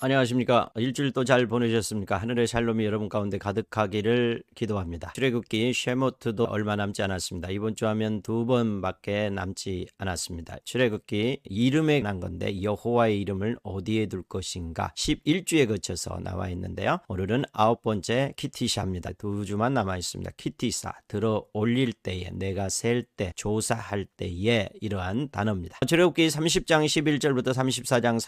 안녕하십니까. 일주일 또 잘 보내셨습니까? 하늘의 샬롬이 여러분 가운데 가득하기를 기도합니다. 출애굽기 쉐모트도 얼마 남지 않았습니다. 이번 주 하면 2번밖에 남지 않았습니다. 출애굽기 이름에 난 건데 여호와의 이름을 어디에 둘 것인가 11주에 거쳐서 나와 있는데요. 오늘은 9번째 키티샤입니다. 2주만 남아 있습니다. 키티사, 들어 올릴 때에, 내가 셀 때, 조사할 때에, 이러한 단어입니다. 출애굽기 30장 11절부터 34장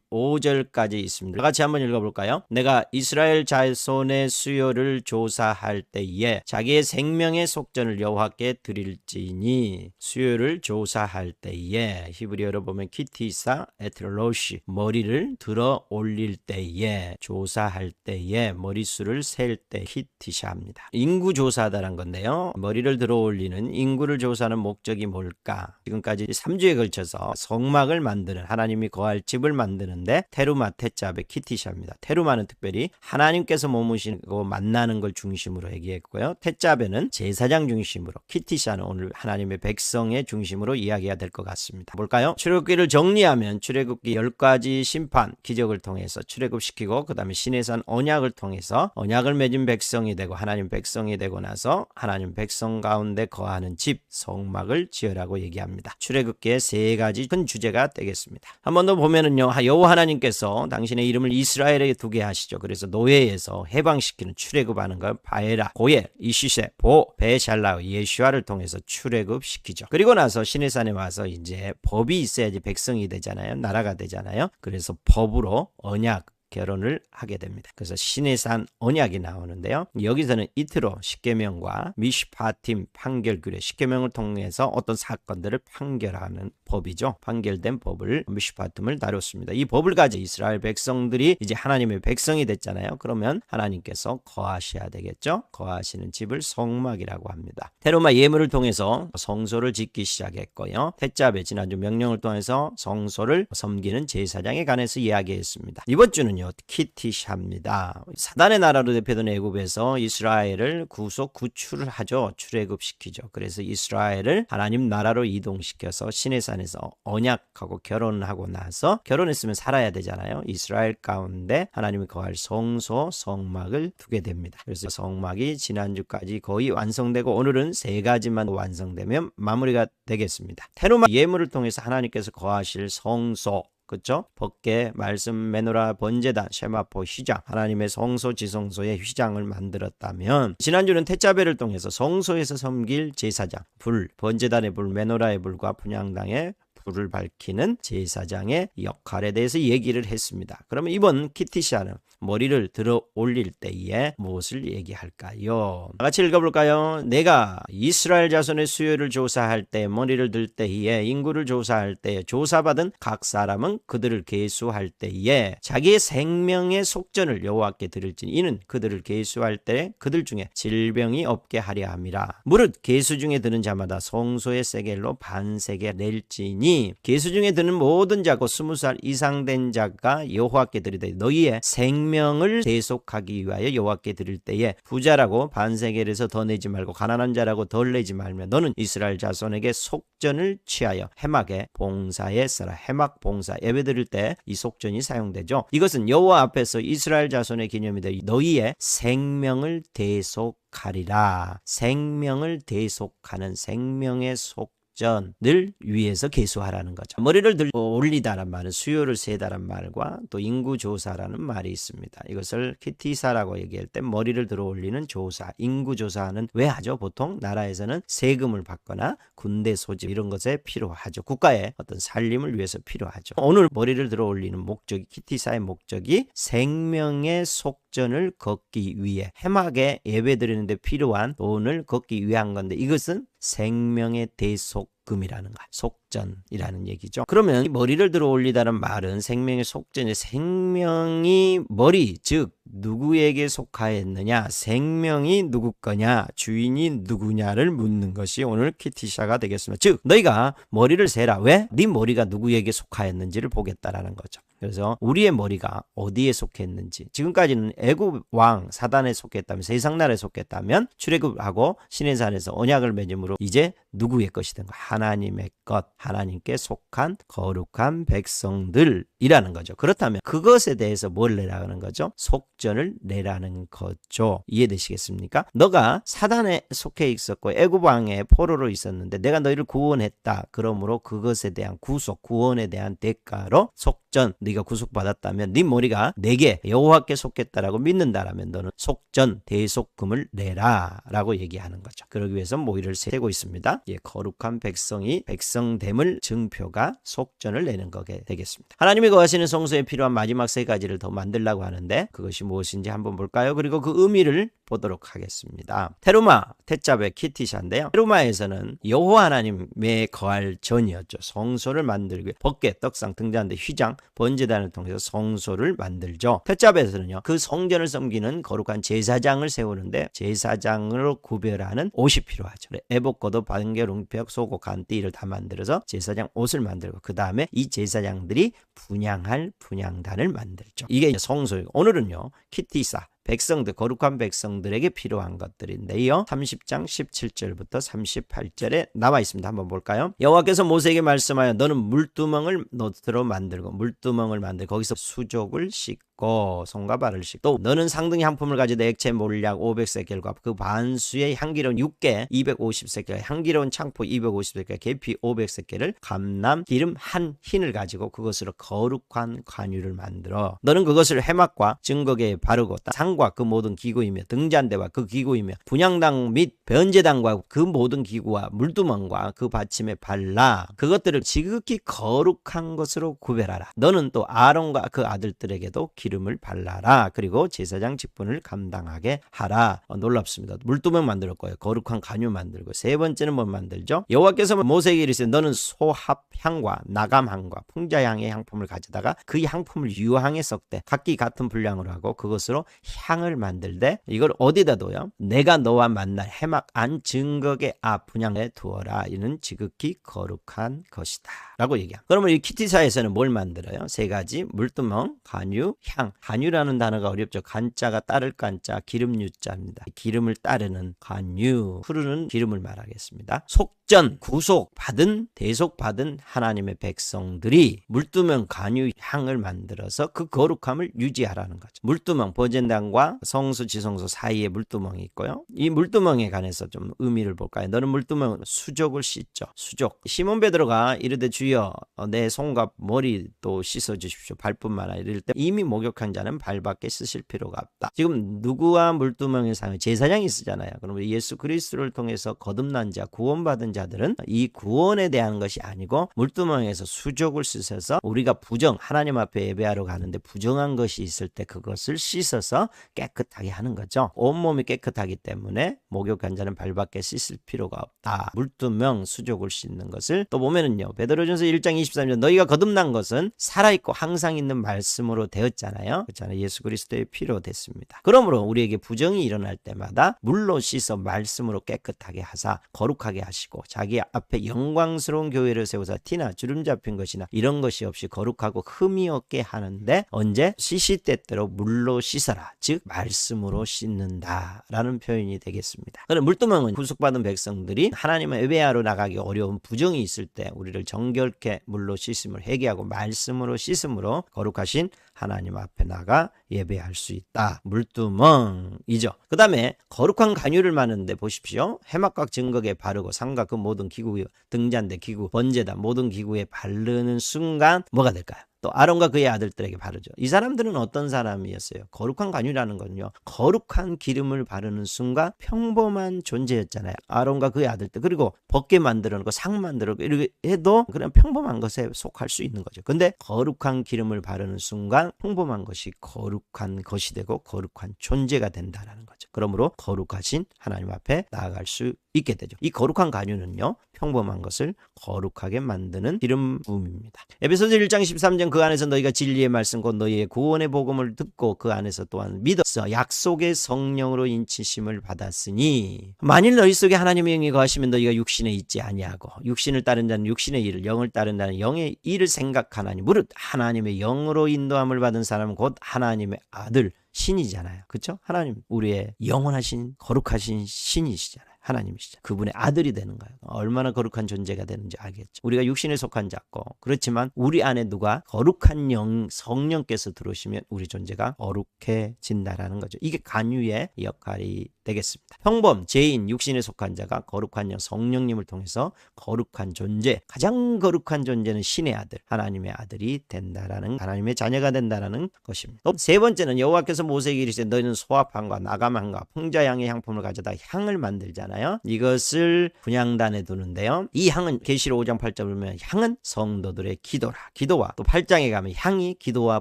35절까지 있습니다. 같이 한번 읽어볼까요? 내가 이스라엘 자손의 수요를 조사할 때에 자기의 생명의 속전을 여호와께 드릴지니, 수요를 조사할 때에, 히브리어로 보면 키티사 에트로시, 머리를 들어 올릴 때에, 조사할 때에, 머리수를 셀 때 키티샤입니다. 인구 조사다란 건데요. 머리를 들어 올리는 인구를 조사하는 목적이 뭘까? 지금까지 3주에 걸쳐서 성막을 만드는, 하나님이 거할 집을 만드는데 테루마, 테짜베, 키티샤입니다. 테루마는 특별히 하나님께서 머무시고 만나는 걸 중심으로 얘기했고요. 테짜베는 제사장 중심으로, 키티샤는 오늘 하나님의 백성의 중심으로 이야기가 될 것 같습니다. 볼까요? 출애굽기를 정리하면 출애굽기 10가지 심판, 기적을 통해서 출애굽시키고 그 다음에 시내산 언약을 통해서 언약을 맺은 백성이 되고 하나님 백성이 되고 나서 하나님 백성 가운데 거하는 집, 성막을 지으라고 얘기합니다. 출애굽기의 3가지 큰 주제가 되겠습니다. 한 번 더 보면은요, 여호와 하나님께서 당신의 이름을 이스라엘에 두게 하시죠. 그래서 노예에서 해방시키는, 출애굽하는 걸 바에라, 고엘, 이시세, 보, 베샬라, 예슈아를 통해서 출애굽시키죠. 그리고 나서 시내산에 와서 이제 법이 있어야지 백성이 되잖아요. 나라가 되잖아요. 그래서 법으로 언약, 결혼을 하게 됩니다. 그래서 시내산 언약이 나오는데요. 여기서는 이트로 십계명과 미시파팀 판결규례, 십계명을 통해서 어떤 사건들을 판결하는 법이죠. 판결된 법을, 미시파팀을 다뤘습니다. 이 법을 가지고 이스라엘 백성들이 이제 하나님의 백성이 됐잖아요. 그러면 하나님께서 거하셔야 되겠죠. 거하시는 집을 성막이라고 합니다. 테루마 예물을 통해서 성소를 짓기 시작했고요. 테짜베, 지난주 명령을 통해서 성소를 섬기는 제사장에 관해서 이야기했습니다. 이번 주는 키티샤입니다. 사단의 나라로 대표된 애굽에서 이스라엘을 구출을 하죠. 출애굽시키죠. 그래서 이스라엘을 하나님 나라로 이동시켜서 시내산에서 언약하고 결혼하고 나서, 결혼했으면 살아야 되잖아요. 이스라엘 가운데 하나님이 거할 성소, 성막을 두게 됩니다. 그래서 성막이 지난주까지 거의 완성되고 오늘은 3가지만 완성되면 마무리가 되겠습니다. 테루마 예물을 통해서 하나님께서 거하실 성소, 그렇죠? 법궤, 말씀, 메노라, 번제단, 쉐마포, 휘장, 하나님의 성소, 지성소의 휘장을 만들었다면, 지난주는 테짜베를 통해서 성소에서 섬길 제사장, 불, 번제단의 불, 메노라의 불과 분향당의 불을 밝히는 제사장의 역할에 대해서 얘기를 했습니다. 그러면 이번 키티샤는 머리를 들어 올릴 때에 무엇을 얘기할까요? 같이 읽어볼까요? 내가 이스라엘 자손의 수요를 조사할 때, 머리를 들 때에, 인구를 조사할 때, 조사받은 각 사람은 그들을 계수할 때에 자기의 생명의 속전을 여호와께 드릴지니, 이는 그들을 계수할 때 그들 중에 질병이 없게 하려 함이라. 무릇 계수 중에 드는 자마다 성소의 세겔로 반세겔 낼지니, 계수 중에 드는 모든 자고 20살 이상 된 자가 여호와께 드리되, 너희의 생명을 대속하기 위하여 여호와께 드릴 때에 부자라고 반세겔에서 더 내지 말고 가난한 자라고 덜 내지 말며 너는 이스라엘 자손에게 속전을 취하여 해막에 봉사에 써라. 해막 봉사, 예배 드릴 때 이 속전이 사용되죠. 이것은 여호와 앞에서 이스라엘 자손의 기념이 되어 너희의 생명을 대속하리라. 생명을 대속하는, 생명의 속전을 위해서 계수하라는 거죠. 머리를 들고 올리다란 말은 수요를 세다란 말과 또 인구조사라는 말이 있습니다. 이것을 키티사라고 얘기할 때 머리를 들어 올리는 조사, 인구조사는 왜 하죠? 보통 나라에서는 세금을 받거나 군대 소집 이런 것에 필요하죠. 국가의 어떤 살림을 위해서 필요하죠. 오늘 머리를 들어 올리는 목적이, 키티사의 목적이 생명의 속전을 걷기 위해, 해막에 예배드리는데 필요한 돈을 걷기 위한 건데, 이것은 생명의 대속금이라는 거, 속전이라는 얘기죠. 그러면 이 머리를 들어 올리다는 말은 생명의 속전이, 생명이 머리, 즉 누구에게 속하였느냐, 생명이 누구 거냐, 주인이 누구냐를 묻는 것이 오늘 키티샤가 되겠습니다. 즉 너희가 머리를 세라. 왜? 네 머리가 누구에게 속하였는지를 보겠다라는 거죠. 그래서 우리의 머리가 어디에 속했는지, 지금까지는 애굽 왕 사단에 속했다면, 세상 나라에 속했다면 출애굽하고 시내산에서 언약을 맺음으로 이제 누구의 것이 된 거? 하나님의 것, 하나님께 속한 거룩한 백성들이라는 거죠. 그렇다면 그것에 대해서 뭘 내라는 거죠? 속전을 내라는 거죠. 이해되시겠습니까? 너가 사단에 속해 있었고 애굽 왕의 포로로 있었는데 내가 너희를 구원했다. 그러므로 그것에 대한 구속, 구원에 대한 대가로 속전, 네가 구속받았다면 네 머리가 내게 여호와께 속했다라고 믿는다라면 너는 속전, 대속금을 내라라고 얘기하는 거죠. 그러기 위해서 모이를 세고 있습니다. 거룩한 백성이 백성됨을 증표가 속전을 내는 거게 되겠습니다. 하나님이 거하시는 성소에 필요한 마지막 세 가지를 더 만들려고 하는데 그것이 무엇인지 한번 볼까요? 그리고 그 의미를 보도록 하겠습니다. 테루마, 테짭의 키티샤인데요. 테루마에서는 여호와 하나님의 거할 전이었죠. 성소를 만들고 법궤, 떡상, 등잔대, 휘장, 번제단을 통해서 성소를 만들죠. 테짭에서는요. 그 성전을 섬기는 거룩한 제사장을 세우는데 제사장으로 구별하는 옷이 필요하죠. 에봇, 겉옷, 반개, 롱벽, 속옷, 간띠 이를 다 만들어서 제사장 옷을 만들고 그 다음에 이 제사장들이 분향할 분향단을 만들죠. 이게 성소이고 오늘은요. 키티사 백성들, 거룩한 백성들에게 필요한 것들인데요. 30장 17절부터 38절에 나와 있습니다. 한번 볼까요? 여호와께서 모세에게 말씀하여 너는 물두멍을 너트로 만들고 물두멍을 만들고 거기서 수족을 씻고 손과 발을 씻고 또 너는 상등의 향품을 가지고 액체 몰약 500세겔과 그 반수의 향기로운 육개 250세겔, 향기로운 창포 250세겔, 계피 500세겔을 감람 기름 한 흰을 가지고 그것으로 거룩한 관유를 만들어 너는 그것을 회막과 증거계에 바르고 상과 그 모든 기구이며 등잔대와 그 기구이며 분향당 및 변제당과 그 모든 기구와 물두멍과 그 받침에 발라 그것들을 지극히 거룩한 것으로 구별하라. 너는 또 아론과 그 아들들에게도 기름을 발라라. 그리고 제사장 직분을 감당하게 하라. 놀랍습니다. 물두멍 만들 거예요. 거룩한 관유 만들고 세 번째는 뭘 만들죠? 여호와께서 모세에게 이르시되 너는 소합향과 나감향과 풍자향의 향품을 가져다가 그 향품을 유향에 섞되 각기 같은 분량으로 하고 그것으로 향을 만들되 이걸 어디다 둬요? 내가 너와 만날 해막 안 증거계 앞 분향에 두어라. 이는 지극히 거룩한 것이다 라고 얘기합니다. 그러면 이 키티사에서는 뭘 만들어요? 세 가지 물두멍, 관유, 향. 관유라는 단어가 어렵죠. 간자가 따를 간자, 기름유자입니다. 기름을 따르는 관유, 흐르는 기름을 말하겠습니다. 속전, 구속받은, 대속받은 하나님의 백성들이 물두멍, 관유, 향을 만들어서 그 거룩함을 유지하라는 거죠. 물두멍, 번제단과 성수, 지성소 사이에 물두멍이 있고요. 이 물두멍에 관해서 좀 의미를 볼까요? 너는 물두멍 수족을 씻죠. 수족. 시몬 베드로가 이르되 주여 내 손과 머리도 씻어주십시오. 발뿐만 아니라 이럴 때 이미 목욕한 자는 발밖에 쓰실 필요가 없다. 지금 누구와 물두멍의 상을 제사장이 쓰잖아요. 그러면 예수 그리스도를 통해서 거듭난 자, 구원받은 자들은 이 구원에 대한 것이 아니고 물두멍에서 수족을 씻어서 우리가 부정, 하나님 앞에 예배하러 가는데 부정한 것이 있을 때 그것을 씻어서 깨끗하게 하는 거죠. 온몸이 깨끗하기 때문에 목욕한 자는 발밖에 씻을 필요가 없다. 물두멍 수족을 씻는 것을 또 보면은요. 베드로전서 1장 23절 너희가 거듭난 것은 살아있고 항상 있는 말씀으로 되었잖아요. 그렇잖아요. 예수 그리스도의 피로 됐습니다. 그러므로 우리에게 부정이 일어날 때마다 물로 씻어 말씀으로 깨끗하게 하사 거룩하게 하시고 자기 앞에 영광스러운 교회를 세우사 티나 주름 잡힌 것이나 이런 것이 없이 거룩하고 흠이 없게 하는데 언제? 시시때때로 물로 씻어라. 즉 말씀으로 씻는다라는 표현이 되겠습니다. 그럼 물두멍은 구속받은 백성들이 하나님의 예배하러 나가기 어려운 부정이 있을 때 우리를 정결케 물로 씻음을 회개하고 말씀으로 씻음으로 거룩하신 하나님 앞에 나가 예배할 수 있다. 물두멍이죠. 그 다음에 거룩한 관유를 마는데 보십시오. 해막각 증거에 바르고 상과 그 모든 기구, 등잔대 기구, 번제단 모든 기구에 바르는 순간 뭐가 될까요? 또 아론과 그의 아들들에게 바르죠. 이 사람들은 어떤 사람이었어요? 거룩한 관유라는 건요. 거룩한 기름을 바르는 순간 평범한 존재였잖아요. 아론과 그의 아들들. 그리고 벗게 만들어 놓고 상 만들어 놓고 이렇게 해도 그냥 평범한 것에 속할 수 있는 거죠. 근데 거룩한 기름을 바르는 순간 평범한 것이 거룩한 것이 되고 거룩한 존재가 된다는 거죠. 그러므로 거룩하신 하나님 앞에 나아갈 수 있게 되죠. 이 거룩한 관유는요. 평범한 것을 거룩하게 만드는 기름 부음입니다. 에베소서 1장 13절 그 안에서 너희가 진리의 말씀 곧 너희의 구원의 복음을 듣고 그 안에서 또한 믿어서 약속의 성령으로 인치심을 받았으니 만일 너희 속에 하나님의 영이 거하시면 너희가 육신에 있지 아니하고 육신을 따른 자는 육신의 일을 영을 따른 자는 영의 일을 생각하나니 무릇 하나님의 영으로 인도함을 받은 사람은 곧 하나님의 아들 신이잖아요. 그렇죠? 하나님 우리의 영원하신 거룩하신 신이시잖아요. 하나님이시죠. 그분의 아들이 되는 거예요. 얼마나 거룩한 존재가 되는지 알겠죠. 우리가 육신에 속한 자고 그렇지만 우리 안에 누가 거룩한 영 성령께서 들어오시면 우리 존재가 거룩해진다라는 거죠. 이게 간유의 역할이 되겠습니다. 평범, 죄인, 육신에 속한 자가 거룩한 영 성령님을 통해서 거룩한 존재, 가장 거룩한 존재는 신의 아들, 하나님의 아들이 된다라는, 하나님의 자녀가 된다라는 것입니다. 또 세 번째는 여호와께서 모세에게 이르시되 너희는 소합향과 나감향과 풍자향의 향품을 가져다 향을 만들잖아요. 이것을 분향단에 두는데요. 이 향은 계시록 5장 8절을 보면 향은 성도들의 기도라. 기도와 또 8장에 가면 향이 기도와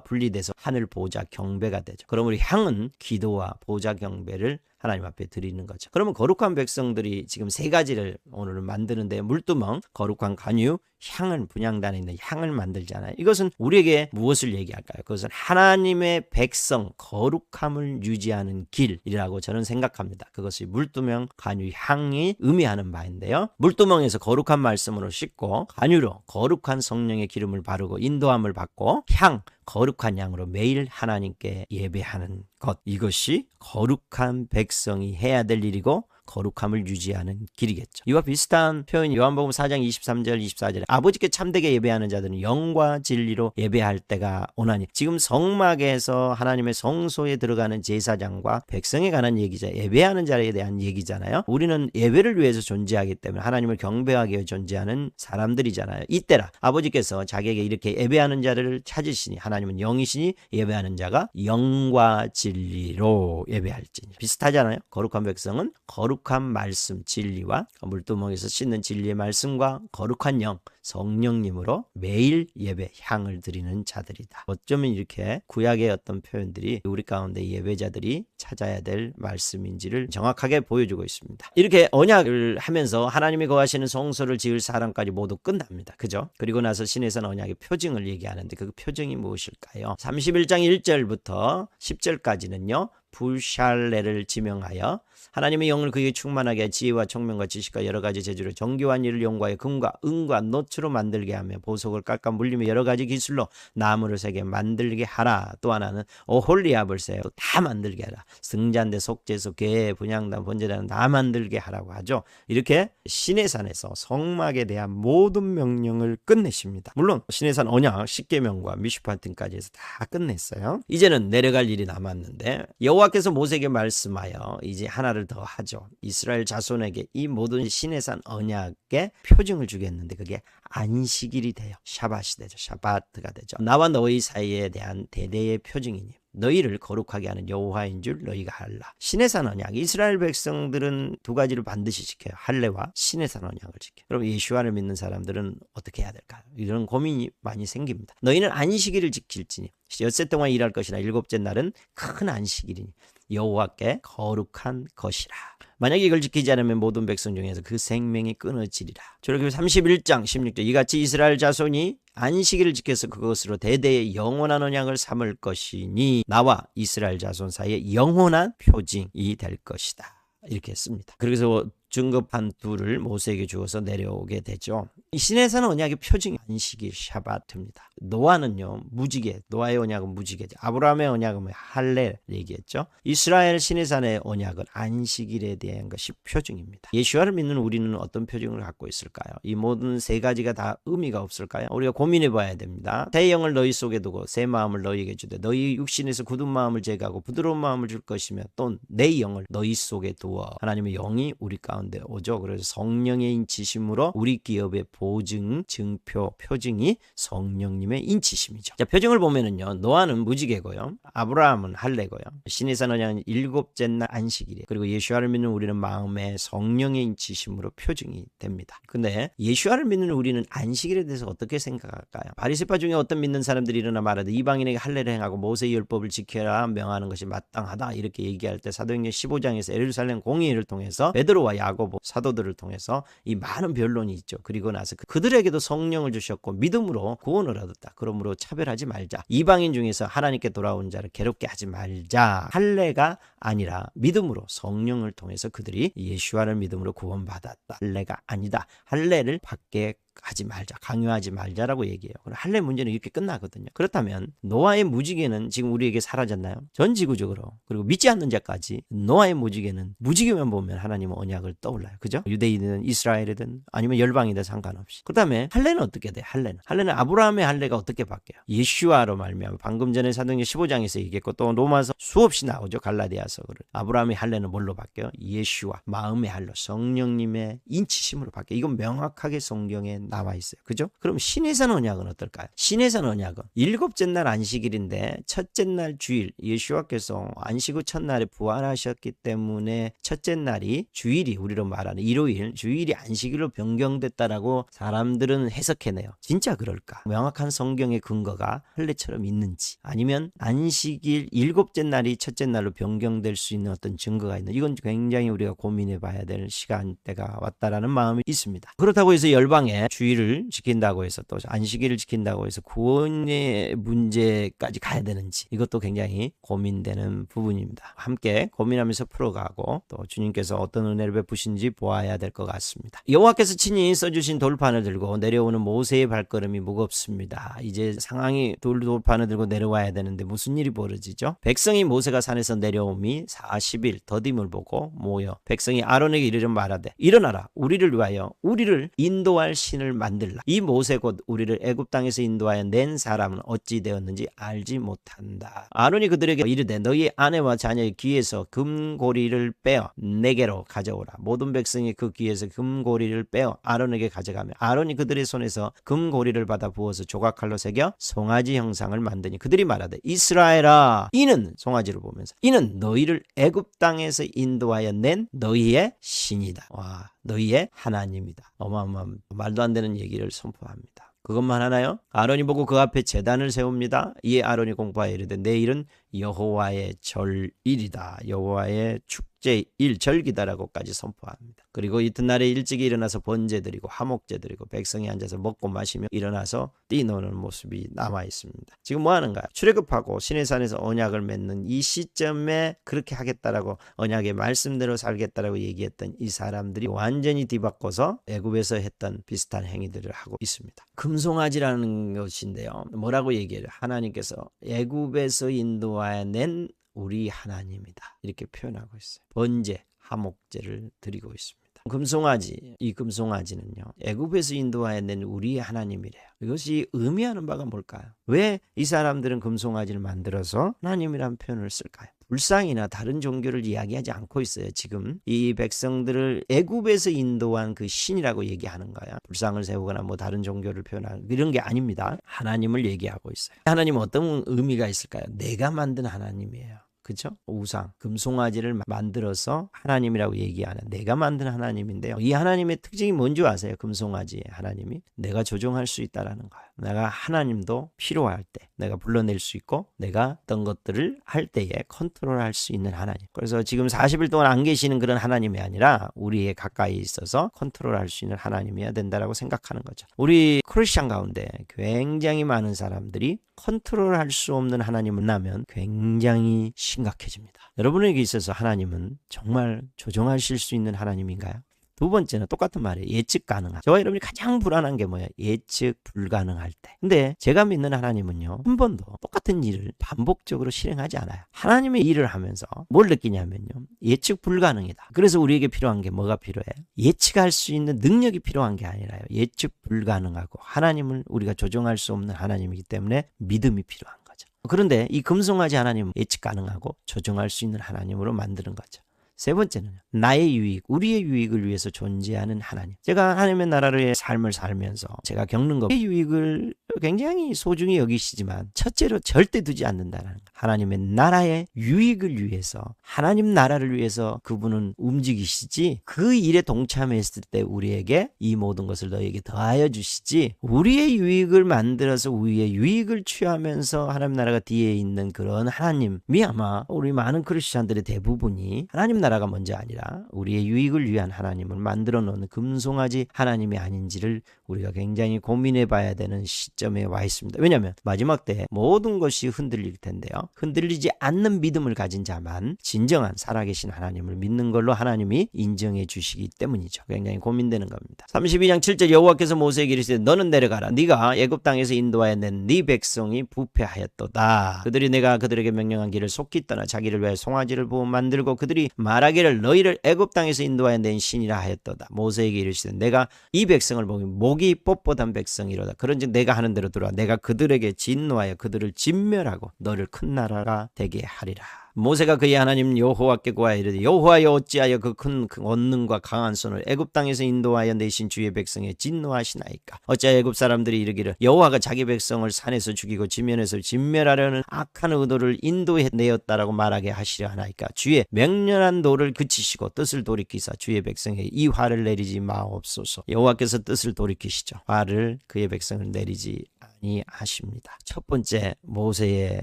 분리돼서 하늘 보좌 경배가 되죠. 그러므로 향은 기도와 보좌 경배를 하나님 앞에 드리는 거죠. 그러면 거룩한 백성들이 지금 세 가지를 오늘은 만드는데, 물두멍, 거룩한 간유, 향은 분향단에 있는 향을 만들잖아요. 이것은 우리에게 무엇을 얘기할까요? 그것은 하나님의 백성 거룩함을 유지하는 길이라고 저는 생각합니다. 그것이 물두멍, 간유, 향이 의미하는 바인데요. 물두멍에서 거룩한 말씀으로 씻고, 간유로 거룩한 성령의 기름을 바르고 인도함을 받고, 향, 거룩한 양으로 매일 하나님께 예배하는 것, 이것이 거룩한 백성이 해야 될 일이고 거룩함을 유지하는 길이겠죠. 이와 비슷한 표현이 요한복음 4장 23절 24절에 아버지께 참되게 예배하는 자들은 영과 진리로 예배할 때가 오나니, 지금 성막에서 하나님의 성소에 들어가는 제사장과 백성에 관한 얘기죠. 예배하는 자에 대한 얘기잖아요. 우리는 예배를 위해서 존재하기 때문에 하나님을 경배하기 위해 존재하는 사람들이잖아요. 이때라 아버지께서 자기에게 이렇게 예배하는 자를 찾으시니, 하나님은 영이시니 예배하는 자가 영과 진리로 예배할지니. 비슷하잖아요. 거룩한 백성은 거룩한 말씀, 진리와 물두멍에서 씻는 진리의 말씀과 거룩한 영, 성령님으로 매일 예배, 향을 드리는 자들이다. 어쩌면 이렇게 구약의 어떤 표현들이 우리 가운데 예배자들이 찾아야 될 말씀인지를 정확하게 보여주고 있습니다. 이렇게 언약을 하면서 하나님이 거하시는 성소를 지을 사람까지 모두 끝납니다. 그죠? 그리고 나서 신에서는 언약의 표징을 얘기하는데 그 표징이 무엇일까요? 31장 1절부터 10절까지는요. 불샬레를 지명하여 하나님의 영을 그에게 충만하게 하여 지혜와 총명과 지식과 여러 가지 재주로 정교한 일을 용과하여 금과 은과 노추로 만들게 하며 보석을 깎아 물리며 여러 가지 기술로 나무를 새게 만들게 하라. 또 하나는 오홀리압을 세요. 다 만들게 하라. 승잔대, 속죄소, 궤, 분향단, 번제단 다 만들게 하라고 하죠. 이렇게 시내산에서 성막에 대한 모든 명령을 끝내십니다. 물론 시내산 언약 10계명과 미슈파팀까지 해서 다 끝냈어요. 이제는 내려갈 일이 남았는데, 여호와께서 모세에게 말씀하여 이제 하나를 더 하죠. 이스라엘 자손에게 이 모든 시내산 언약의 표징을 주겠는데 그게 안식일이 돼요. 샤밧이 되죠. 샤바트가 되죠. 나와 너희 사이에 대한 대대의 표징이니 너희를 거룩하게 하는 여호와인 줄 너희가 알라. 시내산 언약, 이스라엘 백성들은 두 가지를 반드시 지켜요. 할례와 시내산 언약을 지켜요. 그럼 예수와를 믿는 사람들은 어떻게 해야 될까요? 이런 고민이 많이 생깁니다. 너희는 안식일을 지킬지니 엿새 동안 일할 것이나 일곱째 날은 큰 안식일이니 여호와께 거룩한 것이라. 만약에 이걸 지키지 않으면 모든 백성 중에서 그 생명이 끊어지리라. 출애굽기 31장 16절 이같이 이스라엘 자손이 안식일을 지켜서 그것으로 대대의 영원한 언약을 삼을 것이니 나와 이스라엘 자손 사이에 영원한 표징이 될 것이다. 이렇게 했습니다. 그래서 증거판 둘을 모세에게 주어서 내려오게 되죠. 이 시내산 언약의 표징이 안식일 샤바트입니다. 노아는요 무지개, 노아의 언약은 무지개죠. 아브라함의 언약은 할례 얘기했죠. 이스라엘 시내산의 언약은 안식일에 대한 것이 표징입니다. 예수와를 믿는 우리는 어떤 표징을 갖고 있을까요? 이 모든 세 가지가 다 의미가 없을까요? 우리가 고민해 봐야 됩니다. 새 영을 너희 속에 두고 새 마음을 너희에게 주되 너희 육신에서 굳은 마음을 제거하고 부드러운 마음을 줄 것이며 또 내 영을 너희 속에 두어. 하나님의 영이 우리 가운데 오죠. 그래서 성령의 인치심으로 우리 기업의 보증, 증표, 표징이 성령님의 인치심이죠. 자, 표징을 보면은요, 노아는 무지개고요, 아브라함은 할례고요, 시내산 언약은 일곱째 날 안식일이에요. 그리고 예수와를 믿는 우리는 마음에 성령의 인치심으로 표징이 됩니다. 근데 예수와를 믿는 우리는 안식일에 대해서 어떻게 생각할까요? 바리새파 중에 어떤 믿는 사람들이 일어나 말하되 이방인에게 할례를 행하고 모세의 율법을 지켜라 명하는 것이 마땅하다 이렇게 얘기할 때 사도행전 15장에서 예루살렘 공의회를 통해서 베드로와 야고보 사도들을 통해서 이 많은 변론이 있죠. 그리고 나서 그들에게도 성령을 주셨고 믿음으로 구원을 얻었다. 그러므로 차별하지 말자. 이방인 중에서 하나님께 돌아온 자를 괴롭게 하지 말자. 할례가 아니라 믿음으로 성령을 통해서 그들이 예수와를 믿음으로 구원받았다. 할례가 아니다. 할례를 받게 하지 말자, 강요하지 말자라고 얘기해요. 할례 문제는 이렇게 끝나거든요. 그렇다면 노아의 무지개는 지금 우리에게 사라졌나요? 전 지구적으로, 그리고 믿지 않는 자까지 노아의 무지개만 보면 하나님은 언약을 떠올라요. 그죠? 유대인이든 이스라엘이든 아니면 열방이든 상관없이. 그다음에 할례는 어떻게 돼? 할례는 아브라함의 할례가 어떻게 바뀌어요? 예슈아로 말미암아, 방금 전에 사도행전 15장에서 얘기했고 또 로마서 수없이 나오죠. 갈라디아서. 아브라함의 할례는 뭘로 바뀌어요? 예슈아, 마음의 할례, 성령님의 인치심으로 바뀌어요. 이건 명확하게 성경에 나와 있어요. 그죠? 그럼 신의 산 언약은 어떨까요? 신의 산 언약은 일곱째 날 안식일인데 첫째 날 주일, 예수와께서 안식 후 첫날에 부활하셨기 때문에 첫째 날이 주일이, 우리로 말하는 일요일, 주일이 안식일로 변경됐다라고 사람들은 해석해내요. 진짜 그럴까? 명확한 성경의 근거가 할례처럼 있는지, 아니면 안식일 일곱째 날이 첫째 날로 변경될 수 있는 어떤 증거가 있는, 이건 굉장히 우리가 고민해 봐야 될 시간대가 왔다라는 마음이 있습니다. 그렇다고 해서 열방에 주일을 지킨다고 해서 또 안식일을 지킨다고 해서 구원의 문제까지 가야 되는지, 이것도 굉장히 고민되는 부분입니다. 함께 고민하면서 풀어가고 또 주님께서 어떤 은혜를 베푸신지 보아야 될 것 같습니다. 여호와께서 친히 써주신 돌판을 들고 내려오는 모세의 발걸음이 무겁습니다. 이제 상황이 돌판을 들고 내려와야 되는데 무슨 일이 벌어지죠? 백성이 모세가 산에서 내려옴이 40일 더딤을 보고 모여 백성이 아론에게 이르려 말하되, 일어나라, 우리를 위하여 우리를 인도할 신을 만들라. 이 모세 곧 우리를 애굽 땅에서 인도하여 낸 사람은 어찌 되었는지 알지 못한다. 아론이 그들에게 이르되, 너희 아내와 자녀의 귀에서 금고리를 빼어 내게로 가져오라. 모든 백성이 그 귀에서 금고리를 빼어 아론에게 가져가며 아론이 그들의 손에서 금고리를 받아 부어서 조각칼로 새겨 송아지 형상을 만드니 그들이 말하되, 이스라엘아, 이는, 송아지를 보면서, 이는 너희를 애굽 땅에서 인도하여 낸 너희의 신이다. 와, 너희의 하나님이다. 어마어마한 말도 안 되는 얘기를 선포합니다. 그것만 하나요? 아론이 보고 그 앞에 제단을 세웁니다. 이에 아론이 공포하여 이르되, 내일은 여호와의 절일이다. 여호와의 축제일, 절기다라고까지 선포합니다. 그리고 이튿날에 일찍이 일어나서 번제 드리고 화목제 드리고 백성이 앉아서 먹고 마시며 일어나서 뛰노는 모습이 남아 있습니다. 지금 뭐 하는가요? 출애굽하고 시내산에서 언약을 맺는 이 시점에 그렇게 하겠다라고, 언약의 말씀대로 살겠다라고 얘기했던 이 사람들이 완전히 뒤바꿔서 애굽에서 했던 비슷한 행위들을 하고 있습니다. 금송아지라는 것인데요, 뭐라고 얘기해요? 하나님께서 애굽에서 인도하여 낸 우리 하나님이다, 이렇게 표현하고 있어요. 번제, 화목제를 드리고 있습니다. 금송아지, 이 금송아지는요, 애굽에서 인도하여 낸 우리의 하나님이래요. 이것이 의미하는 바가 뭘까요? 왜 이 사람들은 금송아지를 만들어서 하나님이라는 표현을 쓸까요? 불상이나 다른 종교를 이야기하지 않고 있어요. 지금 이 백성들을 애굽에서 인도한 그 신이라고 얘기하는 거야. 불상을 세우거나 뭐 다른 종교를 표현하는 이런 게 아닙니다. 하나님을 얘기하고 있어요. 하나님은 어떤 의미가 있을까요? 내가 만든 하나님이에요. 그렇죠? 우상, 금송아지를 만들어서 하나님이라고 얘기하는, 내가 만든 하나님인데요. 이 하나님의 특징이 뭔지 아세요? 금송아지의 하나님이 내가 조종할 수 있다라는 거예요. 내가 하나님도 필요할 때 내가 불러낼 수 있고, 내가 어떤 것들을 할 때에 컨트롤할 수 있는 하나님. 그래서 지금 40일 동안 안 계시는 그런 하나님이 아니라 우리의 가까이 있어서 컨트롤할 수 있는 하나님이어야 된다라고 생각하는 거죠. 우리 크리스천 가운데 굉장히 많은 사람들이 컨트롤할 수 없는 하나님을 만나면 굉장히 심각해집니다. 여러분에게 있어서 하나님은 정말 조종하실 수 있는 하나님인가요? 두 번째는 똑같은 말이에요. 예측 가능한. 저와 여러분이 가장 불안한 게 뭐예요? 예측 불가능할 때. 근데 제가 믿는 하나님은요, 한 번도 똑같은 일을 반복적으로 실행하지 않아요. 하나님의 일을 하면서 뭘 느끼냐면요, 예측 불가능이다. 그래서 우리에게 필요한 게 뭐가 필요해? 예측할 수 있는 능력이 필요한 게 아니라요, 예측 불가능하고 하나님을 우리가 조종할 수 없는 하나님이기 때문에 믿음이 필요한 거죠. 그런데 이 금송아지 하나님은 예측 가능하고 조종할 수 있는 하나님으로 만드는 거죠. 세 번째는 나의 유익, 우리의 유익을 위해서 존재하는 하나님. 제가 하나님의 나라의 삶을 살면서 제가 겪는 것, 유익을 굉장히 소중히 여기시지만 첫째로 절대 두지 않는다는 것. 하나님의 나라의 유익을 위해서, 하나님 나라를 위해서 그분은 움직이시지, 그 일에 동참했을 때 우리에게 이 모든 것을 너에게 더하여 주시지, 우리의 유익을 만들어서 우리의 유익을 취하면서 하나님 나라가 뒤에 있는 그런 하나님이, 아마 우리 많은 크리스천들의 대부분이 하나님 나라가 먼저 아니라 우리의 유익을 위한 하나님을 만들어 놓은 금송아지 하나님이 아닌지를 우리가 굉장히 고민해 봐야 되는 시점에 와 있습니다. 왜냐하면 마지막 때 모든 것이 흔들릴 텐데요. 흔들리지 않는 믿음을 가진 자만 진정한 살아계신 하나님을 믿는 걸로 하나님이 인정해 주시기 때문이죠. 굉장히 고민되는 겁니다. 32장 7절 여호와께서 모세에게 이르시되 너는 내려가라. 네가 애굽 땅에서 인도하여 낸 네 백성이 부패하였도다. 그들이 내가 그들에게 명령한 길을 속히 떠나 자기를 위하여 송아지를 부어 만들고 그들이 말하기를 너희를 애굽 땅에서 인도하여 낸 신이라 하였도다. 모세에게 이르시되 내가 이 백성을 보면 목이 뻣뻣한 백성이로다. 그런즉 내가 하는 대로 들어와 내가 그들에게 진노하여 그들을 진멸하고 너를 큰 나라가 되게 하리라. 모세가 그의 하나님 여호와께 구하여 이르되 여호와여 어찌하여 그 큰 권능과 강한 손을 애굽 땅에서 인도하여 내신 주의 백성에 진노하시나이까. 어찌하여 애굽 사람들이 이르기를 여호와가 자기 백성을 산에서 죽이고 지면에서 진멸하려는 악한 의도를 인도해 내었다라고 말하게 하시려 하나이까. 주의 맹렬한 도를 그치시고 뜻을 돌이키사 주의 백성에게 이 화를 내리지 마옵소서. 여호와께서 뜻을 돌이키시죠. 화를 그의 백성을 내리지 아니하십니다. 첫 번째 모세의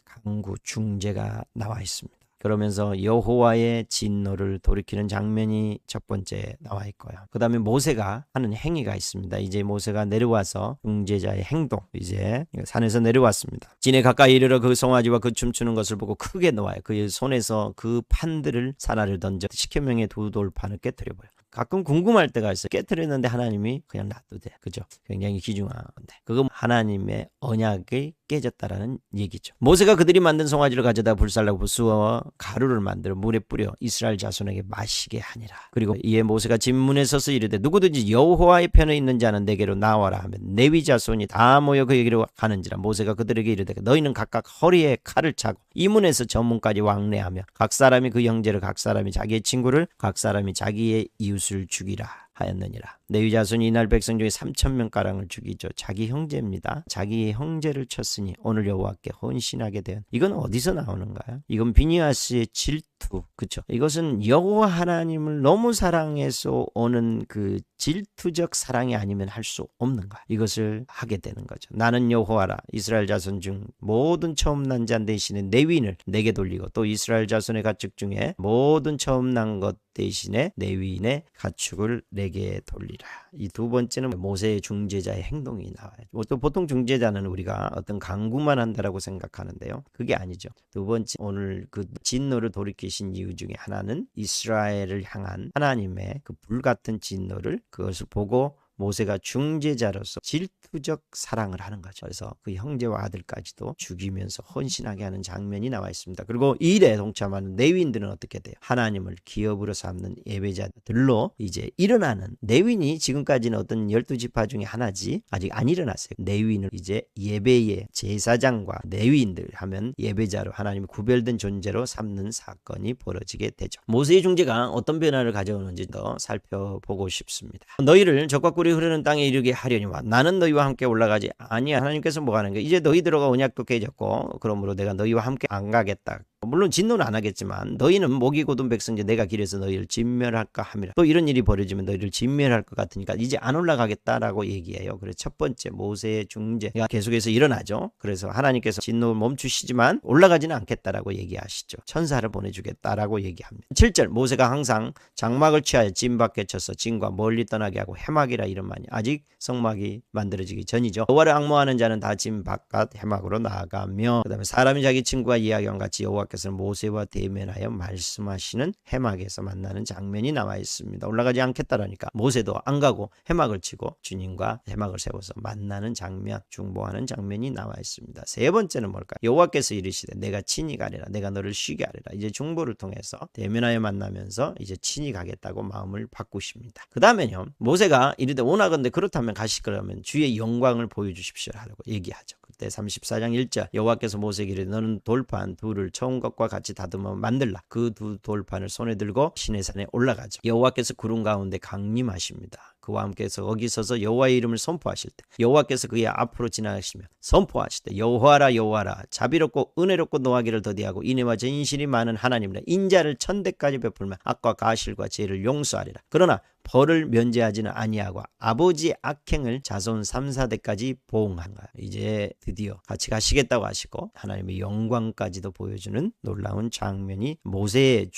강구 중재가 나와 있습니다. 그러면서 여호와의 진노를 돌이키는 장면이 첫 번째 나와 있고요. 그 다음에 모세가 하는 행위가 있습니다. 이제 모세가 내려와서 중재자의 행동, 이제 산에서 내려왔습니다. 진에 가까이 이르러 그 송아지와 그 춤추는 것을 보고 크게 놓아요. 그의 손에서 그 판들을 사나를 던져 십계명의 두 돌판을 깨뜨려버려요. 가끔 궁금할 때가 있어요. 깨뜨렸는데 하나님이 그냥 놔두대. 그죠? 굉장히 귀중한 건데. 그건 하나님의 언약이 깨졌다라는 얘기죠. 모세가 그들이 만든 송아지를 가져다 불살라고 부수어 가루를 만들어 물에 뿌려 이스라엘 자손에게 마시게 하니라. 그리고 이에 모세가 진문에 서서 이르되 누구든지 여호와의 편에 있는 자는 내게로 나와라 하면 레위 자손이 다 모여 그에게로 가는지라. 모세가 그들에게 이르되 너희는 각각 허리에 칼을 차고 이 문에서 저 문까지 왕래하며 각 사람이 그 형제를 각 사람이 자기의 친구를 각 사람이 자기의 이웃을 죽이라 하였느니라. 레위 자손이 이날 백성 중에 3,000명가량을 죽이죠. 자기 형제입니다. 자기의 형제를 쳤으니 오늘 여호와께 헌신하게 된. 이건 어디서 나오는가요? 이건 비니아스의 질투. 그렇죠? 이것은 여호와 하나님을 너무 사랑해서 오는 그 질투적 사랑이 아니면 할 수 없는 거야. 이것을 하게 되는 거죠. 나는 여호와라. 이스라엘 자손 중 모든 처음 난 자 대신에 레위인을 내게 돌리고 또 이스라엘 자손의 가축 중에 모든 처음 난 것 대신에 레위인의 가축을 내게 돌리라. 이 두 번째는 모세의 중재자의 행동이 나와요. 또 보통 중재자는 우리가 어떤 강구만 한다라고 생각하는데요. 그게 아니죠. 두 번째, 오늘 그 진노를 돌이키신 이유 중에 하나는 이스라엘을 향한 하나님의 그 불같은 진노를 그것을 보고 모세가 중재자로서 질투적 사랑을 하는 거죠. 그래서 그 형제와 아들까지도 죽이면서 헌신하게 하는 장면이 나와 있습니다. 그리고 이 일에 동참하는 레위인들은 어떻게 돼요? 하나님을 기업으로 삼는 예배자들로 이제 일어나는, 레위인이 지금까지는 어떤 12지파 중에 하나지 아직 안 일어났어요. 레위인을 이제 예배의 제사장과 레위인들 하면 예배자로 하나님이 구별된 존재로 삼는 사건이 벌어지게 되죠. 모세의 중재가 어떤 변화를 가져오는지 더 살펴보고 싶습니다. 너희를 적과 꿀이 흐르는 땅에 이르게 하려니와 나는 너희와 함께 올라가지 아니야. 하나님께서 뭐 하는 거예요? 이제 너희들과 언약도 깨졌고 그러므로 내가 너희와 함께 안 가겠다. 물론 진노는 안 하겠지만 너희는 목이 곧은 백성이지 내가 길에서 너희를 진멸할까 함이라. 또 이런 일이 벌어지면 너희를 진멸할 것 같으니까 이제 안 올라가겠다라고 얘기해요. 그래서 첫 번째 모세의 중재가 계속해서 일어나죠. 그래서 하나님께서 진노를 멈추시지만 올라가지는 않겠다라고 얘기하시죠. 천사를 보내주겠다라고 얘기합니다. 7절 모세가 항상 장막을 취하여 진 밖에 쳐서 진과 멀리 떠나게 하고 해막이라 이름하니 아직 성막이 만들어지기 전이죠. 여호와를 앙모하는 자는 다 진 바깥 해막으로 나아가며 그 다음에 사람이 자기 친구와 이야기한 같이 여호와께서는 모세와 대면하여 말씀하시는 해막에서 만나는 장면이 나와 있습니다. 올라가지 않겠다라니까 모세도 안 가고 해막을 치고 주님과 해막을 세워서 만나는 장면, 중보하는 장면이 나와 있습니다. 세 번째는 뭘까요? 여호와께서 이르시되 내가 친히 가리라. 내가 너를 쉬게 하리라. 이제 중보를 통해서 대면하여 만나면서 이제 친히 가겠다고 마음을 바꾸십니다. 그 다음에요 모세가 이르되 오나건대 그렇다면 가실 거라면 주의 영광을 보여주십시오 하라고 얘기하죠. 그때 34장 1절 여호와께서 모세에게 이르되 너는 돌판 둘을 처음 것과 같이 다듬어 만들라. 그 두 돌판을 손에 들고 시내산에 올라가죠. 여호와께서 구름 가운데 강림하십니다. 그와 함께서 거기 서서 여호와의 이름을 선포하실 때 여호와께서 그의 앞으로 지나가시며 선포하실 때 여호와라 여호와라 자비롭고 은혜롭고 노하기를 더디하고 인애와 진실이 많은 하나님이라 인자를 천대까지 베풀며 악과 가실과 죄를 용서하리라. 그러나 벌을 면제하지는 아니하고 아버지의 악행을 자손 3, 4대까지 보응한가. 이제 드디어 같이 가시겠다고 하시고 하나님의 영광까지도 보여주는 놀라운 장면이 모세의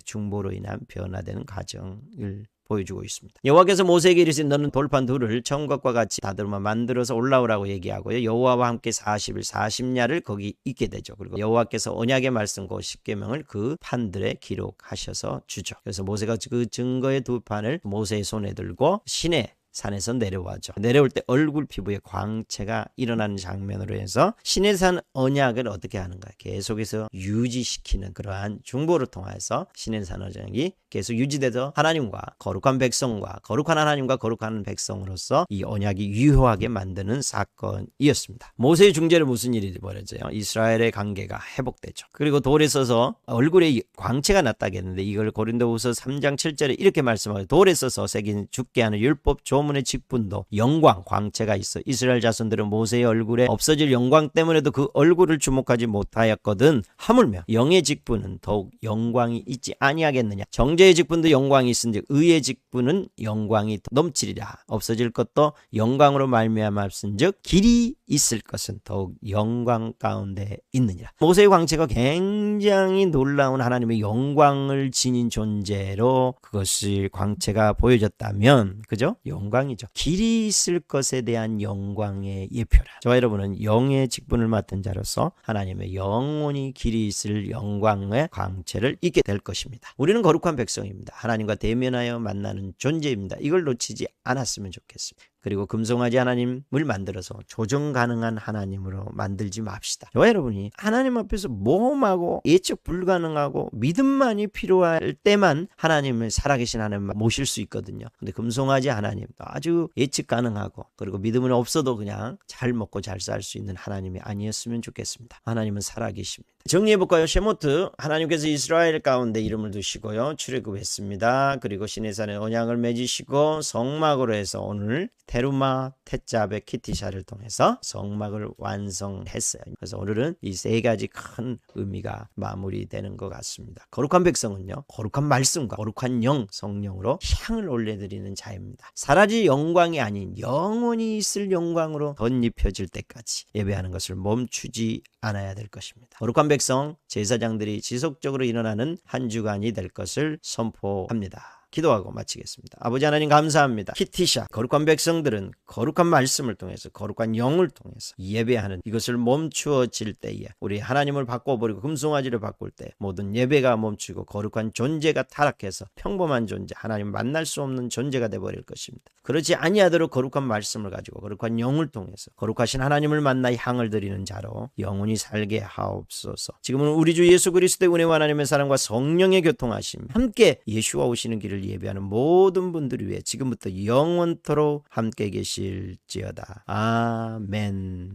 중보로 인한 변화되는 과정을 보여주고 있습니다. 여호와께서 모세에게 이르시되 너는 돌판 둘을 처음 것과 같이 다듬어 만들어서 올라오라고 얘기하고요. 여호와와 함께 40일 40야를 거기 있게 되죠. 그리고 여호와께서 언약의 말씀 그 십계명을 그 판들에 기록하셔서 주죠. 그래서 모세가 그 증거의 두 판을 모세의 손에 들고 시내 산에서 내려와죠. 내려올 때 얼굴 피부에 광채가 일어나는 장면으로 해서 시내산 언약을 어떻게 하는가 계속해서 유지시키는 그러한 중보를 통해서 시내산 언약이 계속 유지돼서 하나님과 거룩한 백성과 거룩한 하나님과 거룩한 백성으로서 이 언약이 유효하게 만드는 사건이었습니다. 모세의 중재로 무슨 일이 벌어져요? 이스라엘의 관계가 회복되죠. 그리고 돌에 서서 얼굴에 광채가 났다겠는데 이걸 고린도후서 3장 7절에 이렇게 말씀하고 돌에 서서 새긴 죽게 하는 율법 조문의 직분도 영광 광채가 있어 이스라엘 자손들은 모세의 얼굴에 없어질 영광 때문에도 그 얼굴을 주목하지 못하였거든 하물며 영의 직분은 더욱 영광이 있지 아니하겠느냐. 정죄의 직분도 영광이 있은즉 의의 직분은 영광이 넘치리라. 없어질 것도 영광으로 말미암아 없은즉 길이 있을 것은 더욱 영광 가운데 있느니라. 모세의 광채가 굉장히 놀라운 하나님의 영광을 지닌 존재로 그것이 광채가 보여졌다면 그죠? 영광이죠. 길이 있을 것에 대한 영광의 예표라. 저와 여러분은 영의 직분을 맡은 자로서 하나님의 영원히 길이 있을 영광의 광채를 잊게 될 것입니다. 우리는 거룩한 백성입니다. 하나님과 대면하여 만나는 존재입니다. 이걸 놓치지 않았으면 좋겠습니다. 그리고 금송아지 하나님을 만들어서 조정 가능한 하나님으로 만들지 맙시다. 저와 여러분이 하나님 앞에서 모험하고 예측 불가능하고 믿음만이 필요할 때만 하나님을 살아계신 하나님을 모실 수 있거든요. 근데 금송아지 하나님 아주 예측 가능하고 그리고 믿음은 없어도 그냥 잘 먹고 잘 살 수 있는 하나님이 아니었으면 좋겠습니다. 하나님은 살아계십니다. 정리해볼까요? 셰모트 하나님께서 이스라엘 가운데 이름을 두시고요. 출애굽했습니다. 그리고 시내산에 언약을 맺으시고 성막으로 해서 오늘 테루마, 테짜베, 키티샤를 통해서 성막을 완성했어요. 그래서 오늘은 이 세 가지 큰 의미가 마무리되는 것 같습니다. 거룩한 백성은요. 거룩한 말씀과 거룩한 영, 성령으로 향을 올려드리는 자입니다. 사라질 영광이 아닌 영원히 있을 영광으로 덧입혀질 때까지 예배하는 것을 멈추지 않아야 될 것입니다. 거룩한 백성, 제사장들이 지속적으로 일어나는 한 주간이 될 것을 선포합니다. 기도하고 마치겠습니다. 아버지 하나님 감사합니다. 키티샤 거룩한 백성들은 거룩한 말씀을 통해서 거룩한 영을 통해서 예배하는 이것을 멈추어질 때에 우리 하나님을 바꿔버리고 금송아지를 바꿀 때 모든 예배가 멈추고 거룩한 존재가 타락해서 평범한 존재 하나님 만날 수 없는 존재가 되어버릴 것입니다. 그렇지 아니하도록 거룩한 말씀을 가지고 거룩한 영을 통해서 거룩하신 하나님을 만나 향을 드리는 자로 영원히 살게 하옵소서. 지금은 우리 주 예수 그리스도의 은혜와 하나님의 사랑과 성령의 교통하심 함께 예수와 오시는 길을 예배하는 모든 분들을 위해 지금부터 영원토록 함께 계실지어다. 아멘.